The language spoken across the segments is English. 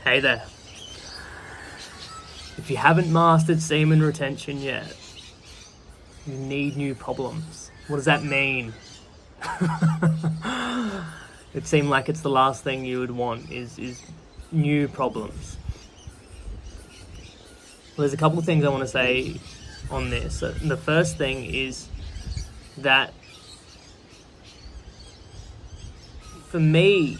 Hey there. If you haven't mastered semen retention yet, you need new problems. What does that mean? It seemed like it's the last thing you would want is new problems. Well, there's a couple of things I want to say on this. So the first thing is that for me,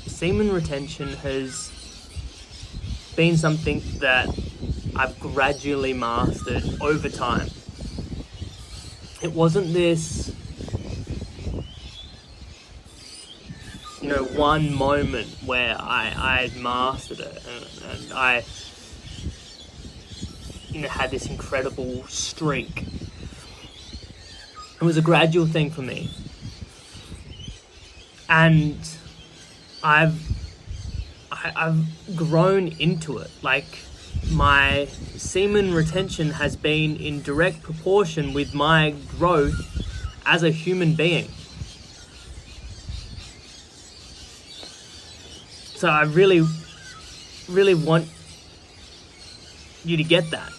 semen retention has been something that I've gradually mastered over time. It wasn't this, one moment where I mastered it and I, had this incredible streak. It was a gradual thing for me. And I've grown into it. Like, my semen retention has been in direct proportion with my growth as a human being. So I really, really want you to get that.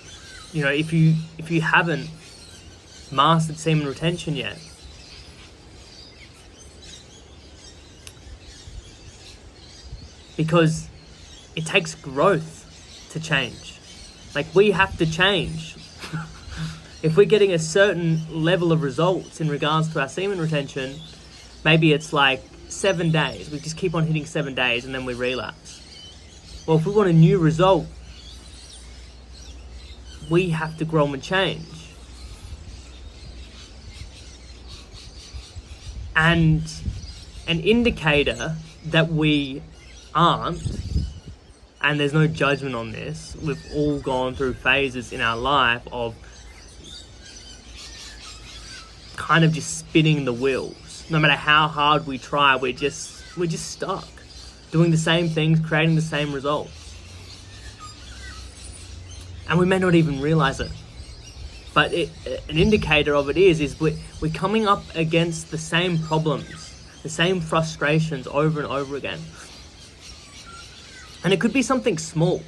If you haven't mastered semen retention yet, because it takes growth to change. Like, we have to change. If we're getting a certain level of results in regards to our semen retention, maybe it's like 7 days. We just keep on hitting 7 days and then we relapse. Well, if we want a new result, we have to grow and change. And an indicator that we aren't, and there's no judgment on this, we've all gone through phases in our life of kind of just spinning the wheels. No matter how hard we try, we're just stuck doing the same things, creating the same results, and we may not even realize it. But an indicator of it is we're coming up against the same problems, the same frustrations over and over again. And it could be something small.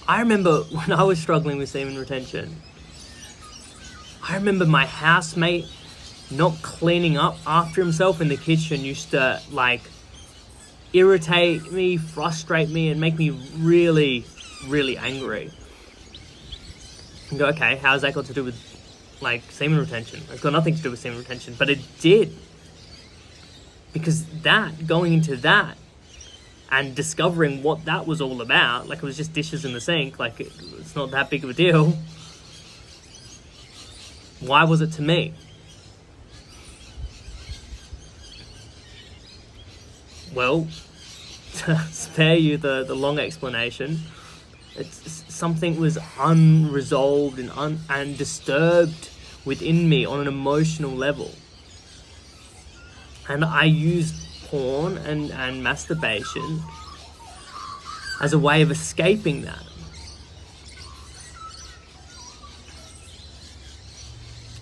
I remember when I was struggling with semen retention, I remember my housemate not cleaning up after himself in the kitchen used to irritate me, frustrate me, and make me really, really angry. And go, okay, how's that got to do with semen retention? It's got nothing to do with semen retention, but it did. Because going into that, and discovering what that was all about, it was just dishes in the sink, it's not that big of a deal. Why was it to me? Well, to spare you the long explanation, something was unresolved and disturbed within me on an emotional level. And I used porn and masturbation as a way of escaping that.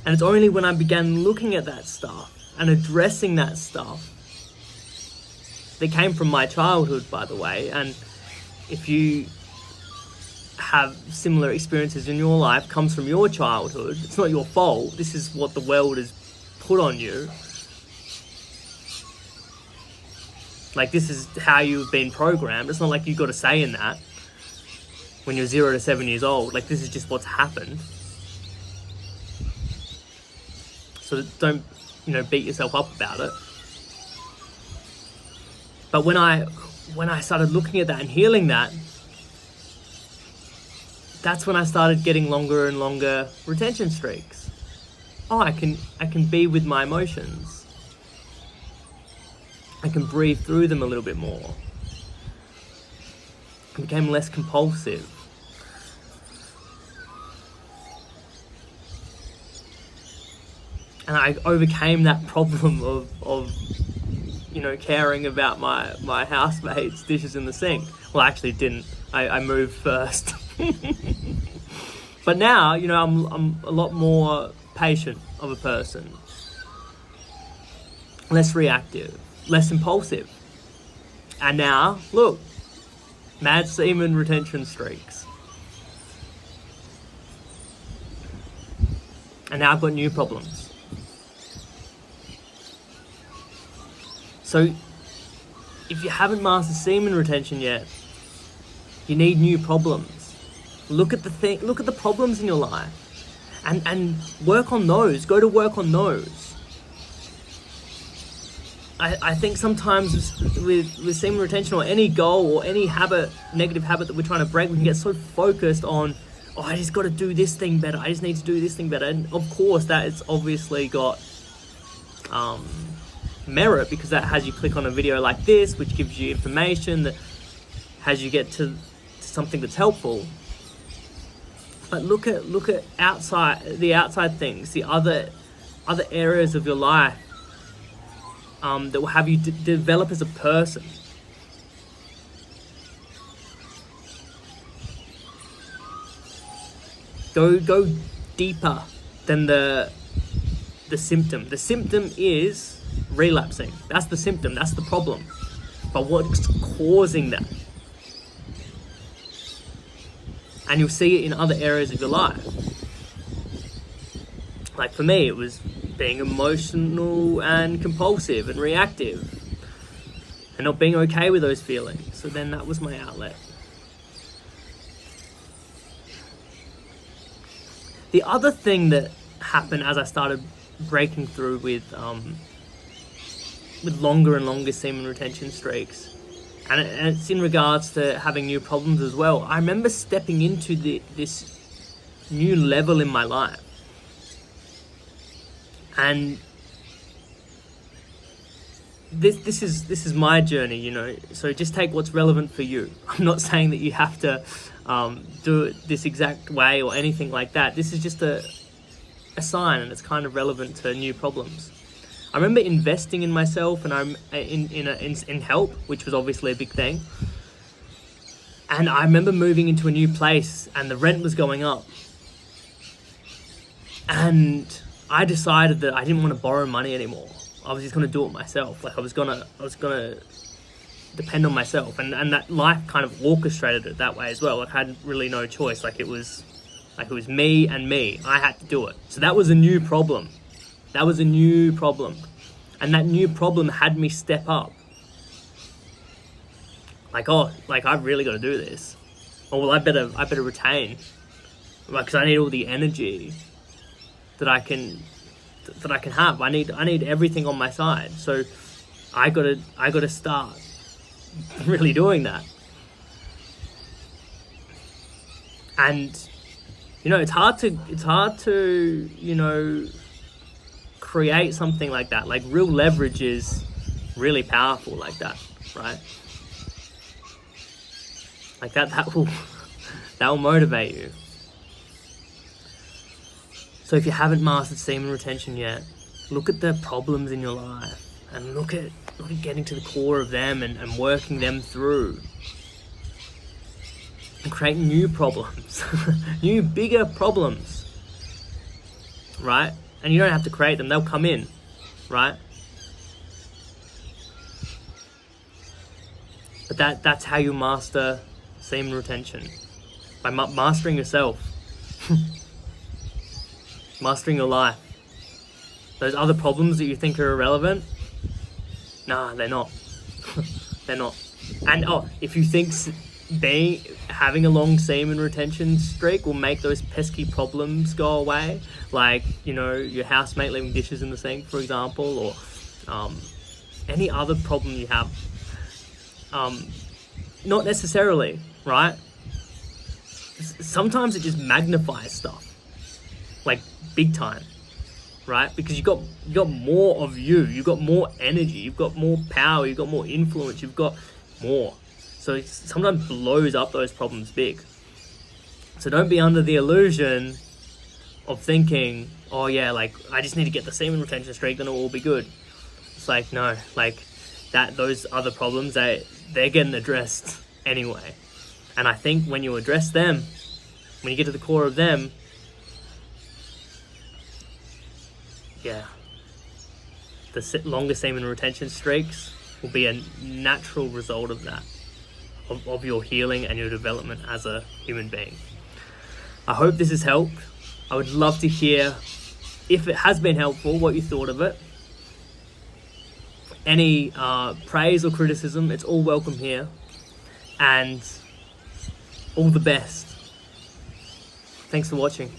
And it's only when I began looking at that stuff and addressing that stuff that came from my childhood, by the way. And if you have similar experiences in your life, comes from your childhood, it's not your fault. This is what the world has put on you. This is how you've been programmed. It's not like you got a say in that when you're 0 to 7 years old. This is just what's happened. So don't, beat yourself up about it. But when I started looking at that and healing that, that's when I started getting longer and longer retention streaks. Oh, I can be with my emotions. I can breathe through them a little bit more. I became less compulsive. And I overcame that problem of caring about my housemate's dishes in the sink. Well, I actually didn't. I moved first. But now, I'm a lot more patient of a person. less reactive, less impulsive. And now, look, mad semen retention streaks. And now I've got new problems. So, if you haven't mastered semen retention yet, you need new problems. Look at the problems in your life, and work on those. Go to work on those. I think sometimes with semen retention or any goal or any habit, negative habit that we're trying to break, we can get so focused on, oh, I just got to do this thing better. I just need to do this thing better. And of course, that it's obviously got merit, because that has you click on a video like this, which gives you information that has you get to something that's helpful. But look at the outside things, the other areas of your life that will have you develop as a person. Go deeper than the symptom. The symptom is relapsing. That's the symptom. That's the problem. But what's causing that? And you'll see it in other areas of your life. Like for me, it was being emotional and compulsive and reactive and not being okay with those feelings. So then that was my outlet. The other thing that happened as I started breaking through with longer and longer semen retention streaks, and it's in regards to having new problems as well. I remember stepping into this new level in my life, and this is my journey, you know. So just take what's relevant for you. I'm not saying that you have to do it this exact way or anything like that. This is just a sign, and it's kind of relevant to new problems. I remember investing in myself, and I'm in help, which was obviously a big thing. And I remember moving into a new place, and the rent was going up. And I decided that I didn't want to borrow money anymore. I was just going to do it myself. Like I was gonna depend on myself, and that life kind of orchestrated it that way as well. Like I had really no choice. Like it was me and me. I had to do it. So that was a new problem. That was a new problem. And that new problem had me step up. Like, oh, like I've really got to do this. Oh, well, I better retain. Like, because I need all the energy that I can have. I need everything on my side. So I gotta start really doing that. And you know, it's hard to, you know, create something like that. Like real leverage is really powerful like that, right? Like that will motivate you. So if you haven't mastered semen retention yet, look at the problems in your life and look at getting to the core of them and working them through. And create new problems, new bigger problems, right? And you don't have to create them, they'll come in, right? But that's how you master semen retention, by mastering yourself, mastering your life. Those other problems that you think are irrelevant, nah, they're not. They're not. And if you think having a long semen retention streak will make those pesky problems go away, like, you know, your housemate leaving dishes in the sink, for example, or any other problem you have, not necessarily, right? Sometimes it just magnifies stuff, like big time, right? Because you got more of you've got more energy, you've got more power, you've got more influence, you've got more. So it sometimes blows up those problems big. So don't be under the illusion of thinking, oh yeah, like I just need to get the semen retention streak, then it will all be good. It's like, no, like those other problems, they're getting addressed anyway. And I think when you address them, when you get to the core of them, the longer semen retention streaks will be a natural result of that, of your healing and your development as a human being. I hope this has helped. I would love to hear, if it has been helpful, what you thought of it. Any praise or criticism, it's all welcome here. And all the best. Thanks for watching.